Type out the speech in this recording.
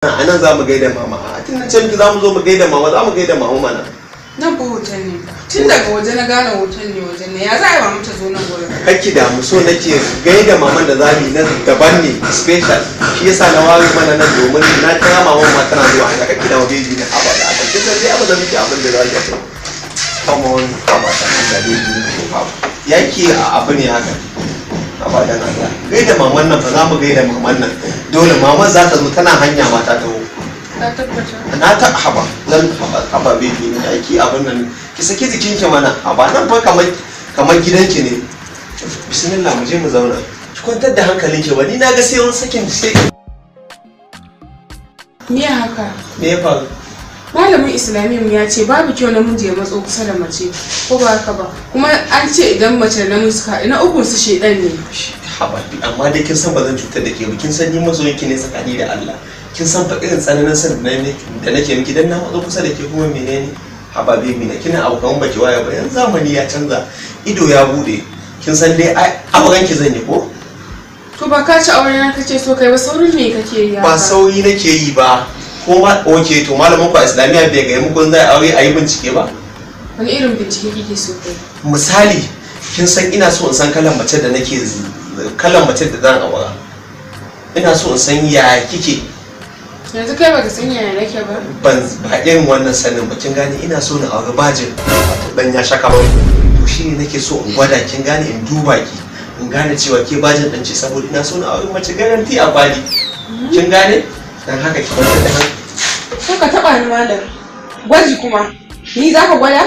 A nan za mu gaida mama. A tun can miki za mu zo mu gaida mama, za mu gaida mama mana. Nan ba hotel ne. Tun daga waje na gane hotel ne wajen ne. Ya za a yi mama ta zo nan gurin? Hakki da mu so nake gaida maman da za mu yi na daban ne special. Shi yasa na ware mana nan domin na kira maman ma tana zuwa ga hakki da mu baby ne abada. Kin san dai abada miki abin da za ki yi. Come on, abada da baby ne ko ba. Yake abu ne haka. Abadan Allah. Gaida maman nan fa za mu gaida maman nan. Dole maman za ta zo tana hanya ma ta taho. Ka tabbata. Na ta haba zan haba baby ne aiki abin nan ki saki jikinki mana haba nan fa kamar gidanki ne. Bismillah mu je mu zauna ki kwantar da hankalinki ba ni na ga sai wani sakin sai Me haka? me ya faru. Malamin Islamiyyar ya ce babu kyau namiji ya matso kusa da mace ko ba haka ba kuma an ce idan mace da namiji suka na ukun su shedan ne. Haba amma dai kin san ba zan cutar da ke ba kin san ni masoyinki ne tsakani da Allah. Kin san fa irin tsananin san da nake miki dan na matso kusa da ke kuma menene. Haba baby na kina abu kaman baki waya ba yanzu zamani ya canza ido ya bude kin san dai auren ki zan yi ko. To ba ka ci auren ka ce so kai ba saurin me kake yi haka? Ba sauri nake yi ba ko ma oke to malamin ku a Islamiyya bai ga muku zai aure a yi bincike ba. Wani irin bincike kike so kai? Misali kin san ina so in san kalan mace da nake kalan mace da zan aura. Ina so in san ya kike. Yanzu kai baka san yaya nake ba? Ba irin wannan sanin ba kin gane ina so na aure bajin wato dan ya shaka ba. To shine nake so in gwada kin gane in duba ki in gane cewa ke bajin dan ce saboda ina so na aure mace garanti a bali. Kin gane? Dan haka ki kwantar da hankali. Ko ka taba ni malam. Gwaji kuma. Ni za ka gwada?